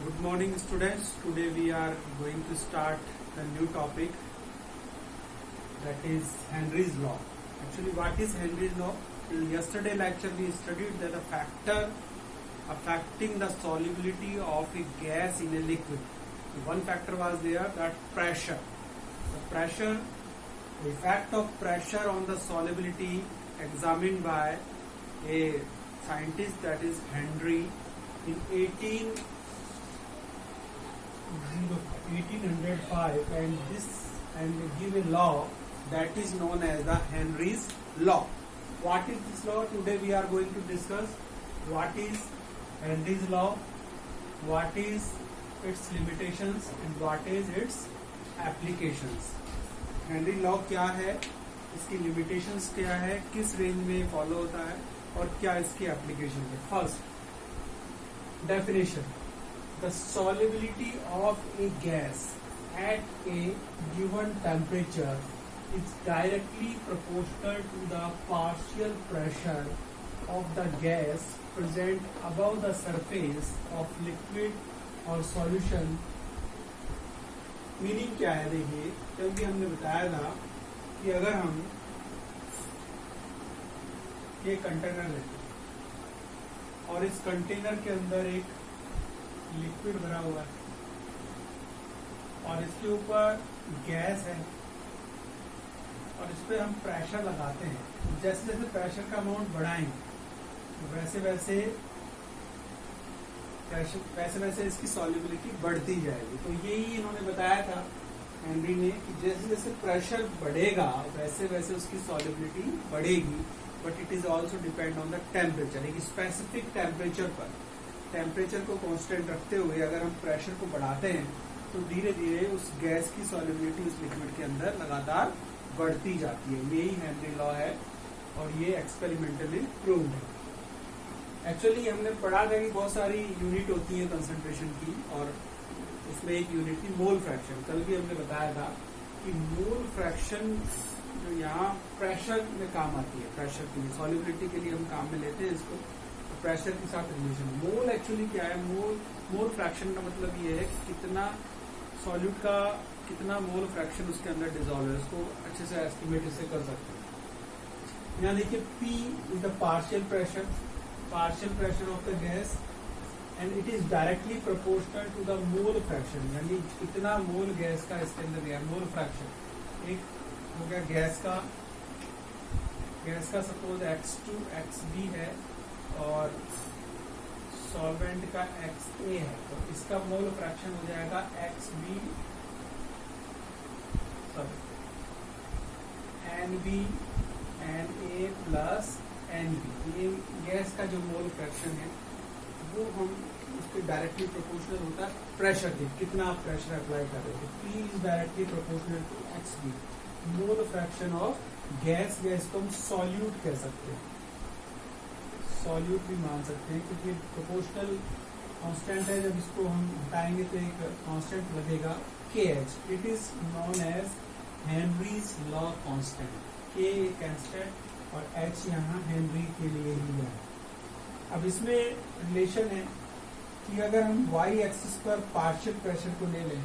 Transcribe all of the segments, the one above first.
Good morning, students. Today we are going to start a new topic, that is Henry's law. Actually, what is Henry's law? In yesterday lecture we studied that a factor affecting the solubility of a gas in a liquid. One factor was there, that pressure. The effect of pressure on the solubility examined by a scientist, that is Henry, in 1805, and give a law that is known as the Henry's law. What is this law? Today we are going to discuss what is Henry's law, what is its limitations and what is its applications. Henry law क्या है, इसकी limitations क्या है, किस range में follow होता है और क्या इसकी एप्लीकेशन है. First definition: the solubility of a gas at a given temperature is directly proportional to the partial pressure of the gas present above the surface of liquid or solution. Meaning क्या है? देखिए, क्योंकि हमने बताया था कि अगर हम ये कंटेनर लेते हैं और इस कंटेनर के अंदर एक लिक्विड भरा हुआ है और इसके ऊपर गैस है और इस पर हम प्रेशर लगाते हैं, जैसे जैसे प्रेशर का अमाउंट बढ़ाएंगे वैसे वैसे इसकी सॉल्युबिलिटी बढ़ती जाएगी. तो यही इन्होंने बताया था हेनरी ने कि जैसे जैसे प्रेशर बढ़ेगा वैसे वैसे उसकी सॉल्युबिलिटी बढ़ेगी. But it is also depend on the temperature. एक स्पेसिफिक टेम्परेचर पर, टेम्परेचर को कांस्टेंट रखते हुए अगर हम प्रेशर को बढ़ाते हैं तो धीरे धीरे उस गैस की सॉल्युबिलिटी उस लिक्विड के अंदर लगातार बढ़ती जाती है. यही हेनरी लॉ है और ये एक्सपेरिमेंटली प्रूव्ड है. एक्चुअली हमने पढ़ा था कि बहुत सारी यूनिट होती है कंसंट्रेशन की, और उसमें एक यूनिट थी मोल फ्रैक्शन. कल भी हमने बताया था कि मोल फ्रैक्शन जो यहाँ प्रेशर में काम आती है, प्रेशर के लिए, सॉल्युबिलिटी के लिए हम काम में लेते हैं इसको. तो प्रेशर के साथ रिलेशन. मोल एक्चुअली क्या है? मोल फ्रैक्शन का मतलब ये है कि कितना सॉल्यूट का कितना मोल फ्रैक्शन उसके अंदर डिजॉल्व है. उसको अच्छे से एस्टिमेट इससे कर सकते हैं. यहाँ देखिए, P is the partial pressure of the gas and it is directly proportional to the mole fraction. यानी कितना मोल गैस का इसके अंदर गया, मोल फ्रैक्शन. एक हो गया गैस का सपोज X2 XB है और सॉल्वेंट का XA है, तो इसका मोल फ्रैक्शन हो जाएगा NB NA प्लस NB. ये गैस का जो मोल फ्रैक्शन है वो हम उसके डायरेक्टली प्रोपोर्शनल होता है प्रेशर के, कितना आप प्रेशर अप्लाई कर रहे हो. P is directly proportional to XB, mole fraction of gas. Gas को हम सॉल्यूट कह सकते हैं, सॉल्यूट भी मान सकते हैं क्योंकि प्रोपोर्शनल कांस्टेंट है. जब इसको हम हटाएंगे तो एक कांस्टेंट लगेगा KH. It is known as Henry's law constant. K constant और H यहाँ हेनरी के लिए ही है. अब इसमें रिलेशन है कि अगर हम y एक्सिस पर पार्शियल प्रेशर को ले लें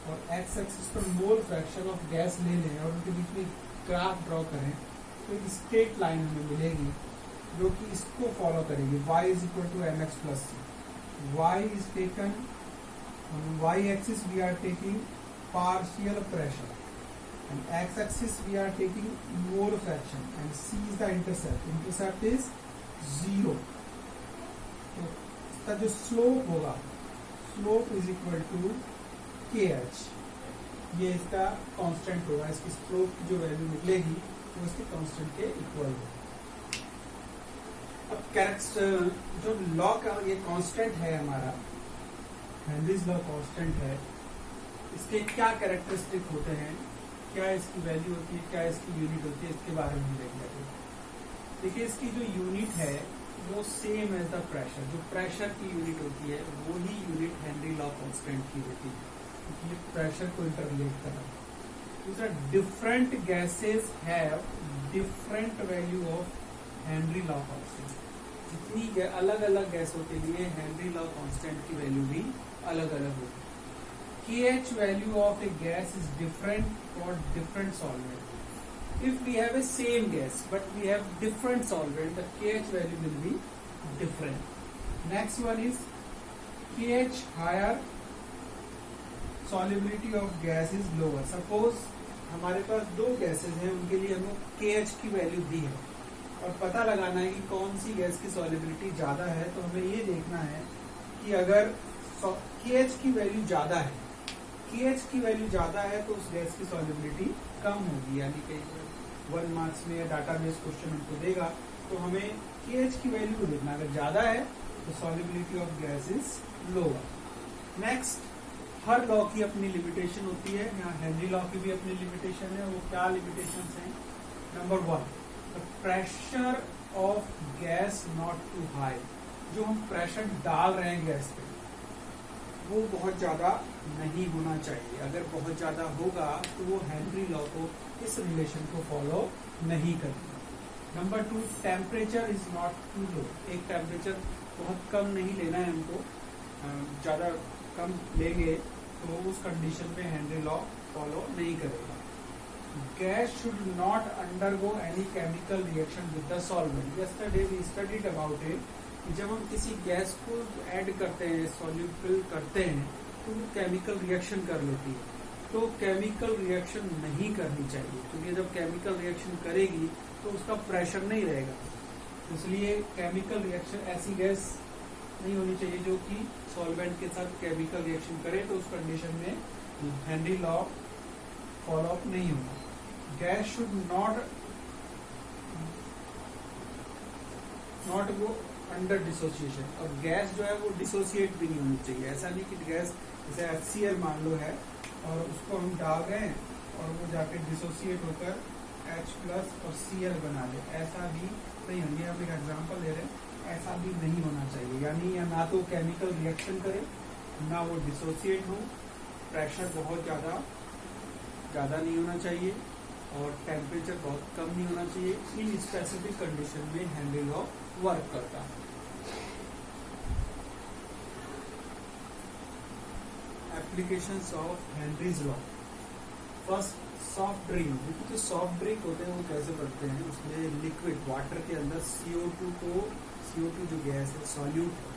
और x एक्सिस पर मोल फ्रैक्शन ऑफ गैस ले लें और उनके बीच में ग्राफ ड्रॉ करें तो एक स्ट्रेट लाइन हमें मिलेगी जो कि इसको फॉलो करेगी. y is equal to mx plus c. y is taken on y axis we are taking partial pressure and x axis we are taking mole fraction and c is the intercept is 0. तो इसका जो slope होगा, slope is equal to KH. ये इसका constant होगा, इसकी slope की जो वैल्यू निकलेगी वो इसके कांस्टेंट के इक्वल होगा. अब कैरेक्टर जो लॉ का ये कांस्टेंट है हमारा, हेनरीज लॉ कांस्टेंट है, इसके क्या कैरेक्टरिस्टिक होते हैं, क्या इसकी वैल्यू होती है, क्या इसकी यूनिट होती है, इसके बारे में हम देख लेते हैं. देखिए, इसकी जो यूनिट है वो सेम एज द प्रेशर. जो प्रेशर की यूनिट होती है वो ही यूनिट हेनरी लॉ कांस्टेंट की होती है, क्योंकि प्रेशर को इंटरलेट कर रहा है. दूसरा, different gases have different value of Henry law constant. जितनी अलग अलग गैसों के लिए हेनरी लॉ कांस्टेंट की वैल्यू भी अलग अलग होगी। KH value of a gas is different for different solvent. If we have a same gas but we have different solvent, the KH value will be different. Next one is KH higher, solubility of gas is lower. Suppose हमारे पास दो gases हैं, उनके लिए हमें KH की value दी है और पता लगाना है कि कौन सी गैस की सॉलिबिलिटी ज्यादा है। तो हमें ये देखना है कि अगर KH की वैल्यू ज्यादा है, KH की वैल्यू ज्यादा है तो उस गैस की सॉलिबिलिटी कम होगी, यानी कि 1 मार्क्स में या डाटाबेस क्वेश्चन हमको देगा तो हमें KH की वैल्यू देखना, अगर ज्यादा है तो solubility of gas is lower. Next, her law की अपनी लिमिटेशन होती है, यहाँ हेनरी लॉ की भी अपनी लिमिटेशन है। वो क्या लिमिटेशन है? Number 1, the pressure of gas not too high. जो हम प्रेशर डाल रहे हैं गैस पे वो बहुत ज्यादा नहीं होना चाहिए। अगर बहुत ज्यादा होगा तो वो हेनरी लॉ को, इस रिलेशन को फॉलो नहीं करेगा। Number 2, temperature is not too low. एक टेम्परेचर बहुत कम नहीं लेना है हमको, ज्यादा कम लेंगे तो उस कंडीशन में हेनरी लॉ फॉलो नहीं करेगा। Gas should not undergo any chemical reaction with the solvent. Yesterday we studied about it. जब हम किसी गैस को ऐड करते हैं, सॉल्यूबल करते हैं, तो वो केमिकल रिएक्शन कर लेती है। तो केमिकल रिएक्शन नहीं करनी चाहिए, क्योंकि जब केमिकल रिएक्शन करेगी तो उसका प्रेशर नहीं रहेगा। इसलिए केमिकल रिएक्शन, ऐसी गैस नहीं होनी चाहिए जो कि सॉल्वेंट के साथ केमिकल रिएक्शन करे, तो उस कंडीशन में हेनरी लॉ फॉलो अप नहीं होगा। Gas should not go under dissociation, और गैस जो है वो डिसोसिएट भी नहीं होनी चाहिए। ऐसा नहीं कि गैस जैसे HCl मान लो है और उसको हम डाल रहे हैं और वो जाके डिसोसिएट होकर H+ और Cl बना ले, ऐसा भी नहीं होनी। हम एक एग्जांपल ले रहे हैं, ऐसा भी नहीं होना चाहिए। यानी या ना तो केमिकल रिएक्शन करे, ना वो डिसोसिएट हो, प्रेशर बहुत ज्यादा नहीं होना चाहिए और टेम्परेचर बहुत कम नहीं होना चाहिए। इन स्पेसिफिक कंडीशन में हेनरी लॉ वर्क करता है। Applications of Henry's law. First, soft drink. देखिए जो सॉफ्ट ड्रिंक होते हैं वो कैसे बनते हैं? उसमें लिक्विड वाटर के अंदर CO2 जो गैस है, सॉल्यूट है,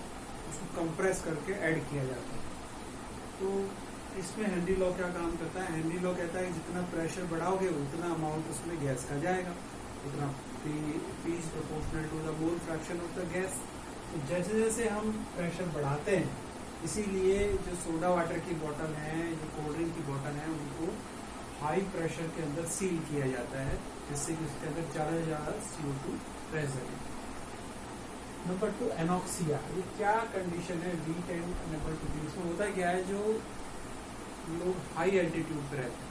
उसको कंप्रेस करके ऐड किया जाता है। तो इसमें हेनरी लॉ क्या काम करता है? हेनरी लॉ कहता है जितना प्रेशर बढ़ाओगे उतना अमाउंट उसमें गैस का जाएगा, उतना P is proportional to the mole fraction of the gas. तो जैसे जैसे हम प्रेशर बढ़ाते हैं, इसीलिए जो सोडा वाटर की बोतल है, जो कोल्ड ड्रिंक की बोतल है, उनको हाई प्रेशर के अंदर सील किया जाता है, जिससे कि उसके अंदर ज्यादा से ज्यादा CO2 प्रेशर है। Number 2, anoxia. ये क्या कंडीशन है? Weak and unable to breathe. इसमें होता क्या है, जो लोग हाई एल्टीट्यूड पे रहते हैं,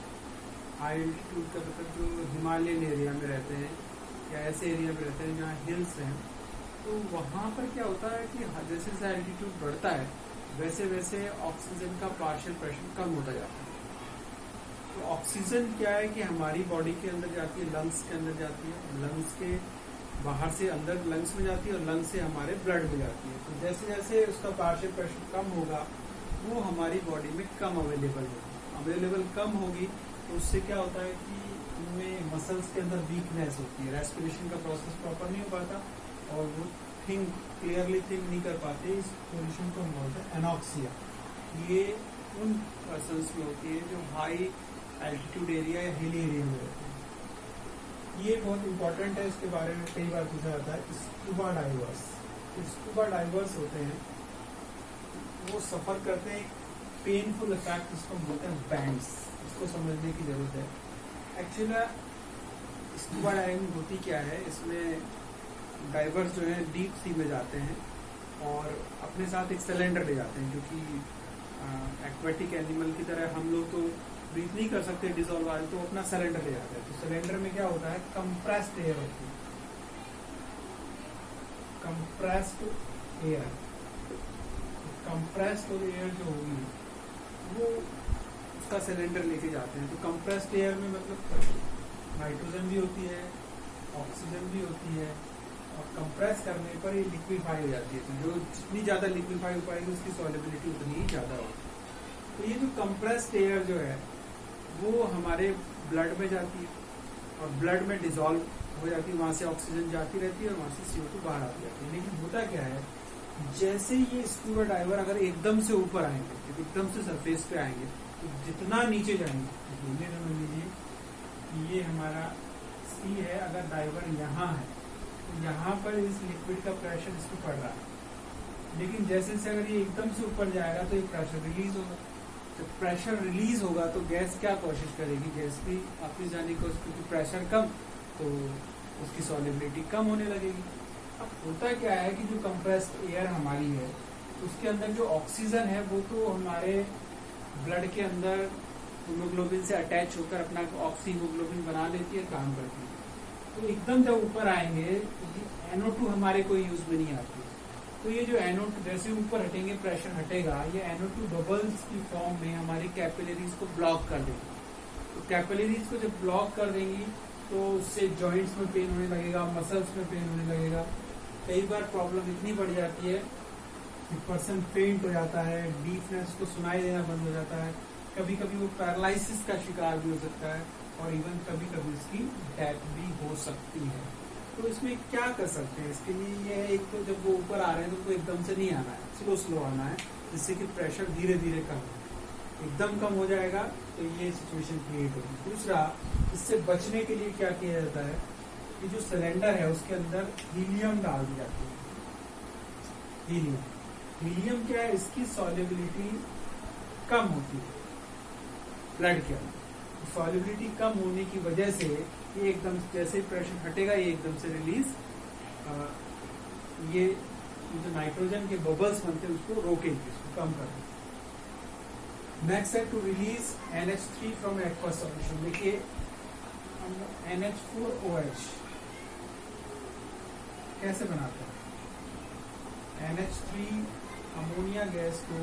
हाई एल्टीट्यूड का मतलब जो हिमालयन एरिया में रहते हैं या ऐसे एरिया में रहते हैं जहाँ हिल्स हैं, तो वहाँ पर क्या होता है कि जैसे जैसे एल्टीट्यूड बढ़ता है वैसे वैसे ऑक्सीजन का पार्शियल प्रेशर कम होता जाता है। तो ऑक्सीजन क्या है कि हमारी बॉडी के अंदर जाती है, लंग्स के अंदर जाती है, लंग्स के बाहर से अंदर लंग्स में जाती है और लंग्स से हमारे ब्लड में जाती है। तो जैसे जैसे उसका पार्शियल प्रेशर कम होगा वो हमारी बॉडी में कम अवेलेबल कम होगी, तो उससे क्या होता है कि उनमें मसल्स के अंदर वीकनेस होती है, रेस्पिरेशन का प्रोसेस प्रॉपर नहीं हो पाता और वो क्लियरली थिंक नहीं कर पाते। इस पोजिशन को हम बोलते हैं एनॉक्सिया। ये उन पर्सन्स में होती है जो हाई एल्टीट्यूड एरिया या हिली एरिया में रहते हैं। ये बहुत इंपॉर्टेंट है, इसके बारे में कई बार पूछा जाता है। स्कूबा डाइवर्स होते हैं, वो सफर करते हैं पेनफुल इफेक्ट, इसको बोलते हैं बैंड्स। इसको समझने की जरूरत है। एक्चुअली स्कूबा डाइविंग होती क्या है, इसमें डाइवर्स जो है डीप सी में जाते हैं और अपने साथ एक सिलेंडर ले जाते हैं, क्योंकि एक्वेटिक एनिमल की तरह हम लोग तो ब्रीथ नहीं कर सकते डिसॉल्व आयल, तो अपना सिलेंडर ले जाते हैं। तो सिलेंडर में क्या होता है, कंप्रेस्ड एयर होती है, कंप्रेस्ड एयर जो होगी वो उसका सिलेंडर लेके जाते हैं। तो कंप्रेस्ड एयर में मतलब नाइट्रोजन भी होती है, ऑक्सीजन भी होती है, और कंप्रेस करने पर ये लिक्विफाई हो जाती है। तो जो जितनी ज्यादा लिक्विफाई हो पाएगी उसकी सॉलिबिलिटी उतनी ही ज्यादा होगी। तो ये जो कंप्रेस्ड एयर जो है वो हमारे ब्लड में जाती है और ब्लड में डिजोल्व हो जाती है, वहां से ऑक्सीजन जाती रहती है और वहां से CO2 बाहर आती जाती है। लेकिन होता क्या है, जैसे ये स्कूबा डाइवर अगर एकदम से ऊपर आएंगे, एकदम से सरफेस पे आएंगे, तो जितना नीचे जाएंगे, ये समझ लीजिए ये हमारा C है, अगर डाइवर यहाँ है तो यहाँ पर इस लिक्विड का प्रेशर इसको पड़ रहा है। लेकिन जैसे से अगर ये एकदम से ऊपर जाएगा तो ये प्रेशर रिलीज होगा। जब प्रेशर रिलीज होगा तो गैस क्या कोशिश करेगी, गैस भी वापस जाने की कोशिश, क्योंकि प्रेशर कम तो उसकी सॉलिबिलिटी कम होने लगेगी। अब होता क्या है कि जो कंप्रेस्ड एयर हमारी है उसके अंदर जो ऑक्सीजन है वो तो हमारे ब्लड के अंदर हीमोग्लोबिन से अटैच होकर अपना ऑक्सी हीमोग्लोबिन बना लेती है, काम करती है। तो एकदम जब ऊपर आएंगे तो NO2 हमारे कोई यूज में नहीं आती। तो ये जो NO2 जैसे ऊपर हटेंगे प्रेशर हटेगा, ये NO2 बबल्स की फॉर्म में हमारी कैपिलरीज को ब्लॉक कर देगी। तो कैपिलरीज को जब ब्लॉक कर देंगी तो उससे जॉइंट्स में पेन होने लगेगा, मसल्स में पेन होने लगेगा। कई बार प्रॉब्लम इतनी बढ़ जाती है कि पर्सन फेंट हो जाता है, डीफनेस को सुनाई देना बंद हो जाता है, कभी कभी वो पैरालिसिस का शिकार भी हो सकता है और इवन कभी कभी इसकी डेथ भी हो सकती है। तो इसमें क्या कर सकते हैं, इसके लिए ये है, एक तो जब वो ऊपर आ रहे हैं तो एकदम से नहीं आना है, स्लो स्लो आना है, जिससे कि प्रेशर धीरे धीरे कम हो। एकदम कम हो जाएगा तो ये सिचुएशन क्रिएट होगी। दूसरा, इससे बचने के लिए क्या किया जाता है कि जो सिलेंडर है उसके अंदर हीलियम डाल दी जाती है। हीलियम क्या है, इसकी सॉलिबिलिटी कम होती है ब्लड के अंदर। सॉलिबिलिटी कम होने की वजह से ये एकदम जैसे प्रेशर हटेगा ये एकदम से रिलीज ये जो नाइट्रोजन के बबल्स बनते हैं उसको रोकेगी, उसको कम करेगी। नेक्स्ट है to release NH3 from aqua solution. देखिए हम NH4OH कैसे बनाते हैं, NH3 अमोनिया गैस को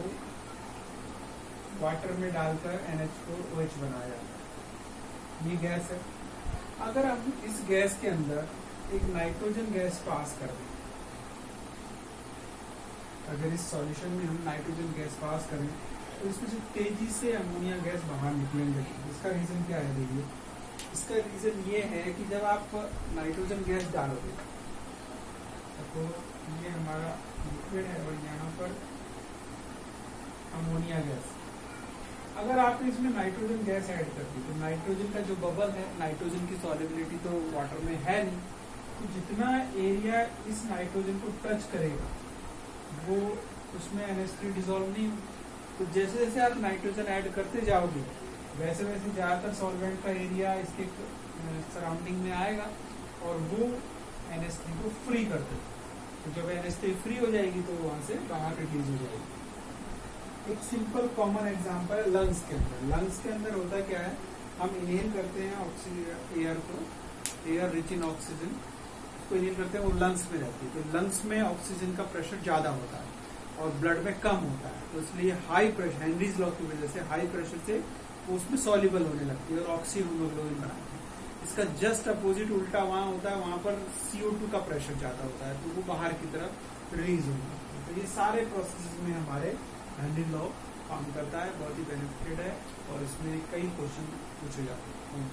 वाटर में डालकर NH4OH बनाया जाता है। ये गैस है। अगर हम इस गैस के अंदर एक नाइट्रोजन गैस पास कर दें, अगर इस सॉल्यूशन में हम नाइट्रोजन गैस पास करें तो इसमें से तेजी से अमोनिया गैस बाहर निकलेंगे। इसका रीजन क्या है, देखिए इसका रीजन ये है कि जब आप नाइट्रोजन गैस डालोगे तो ये हमारा लिक्विड है और यहाँ पर अमोनिया गैस, अगर आपने इसमें नाइट्रोजन गैस ऐड कर दी तो नाइट्रोजन का जो बबल है, नाइट्रोजन की सॉलिबिलिटी तो वाटर में है नहीं, तो जितना एरिया इस नाइट्रोजन को टच करेगा वो उसमें NH3 डिसॉल्व नहीं हो। तो जैसे जैसे आप नाइट्रोजन ऐड करते जाओगे वैसे वैसे ज्यादातर सॉल्वेंट का एरिया इसके सराउंडिंग में आएगा और वो NH3 को फ्री कर देगा। तो जब NH3 फ्री हो जाएगी तो वहां से बाहर रिलीज हो जाएगी। एक सिंपल कॉमन एग्जांपल है लंग्स के अंदर। लंग्स के अंदर होता क्या है, हम इनहेल करते हैं ऑक्सीजन एयर को, एयर रिच इन ऑक्सीजन उसको इनहेल करते हैं, वो लंग्स में रहती है। तो लंग्स में ऑक्सीजन का प्रेशर ज्यादा होता है और ब्लड में कम होता है, तो इसलिए हाई प्रेशर, हेनरीज लॉ की वजह से हाई प्रेशर से वो उसमें सॉल्युबल होने लगती है और ऑक्सी हीमोग्लोबिन बनाती है। इसका जस्ट अपोजिट उल्टा वहां होता है, वहां पर CO2 का प्रेशर ज्यादा होता है तो वो बाहर की तरफ रिलीज होता है। तो ये सारे प्रोसेस में हमारे हेनरी लॉ काम करता है, बहुत ही बेनिफिटेड है और इसमें कई क्वेश्चन पूछे जाते हैं।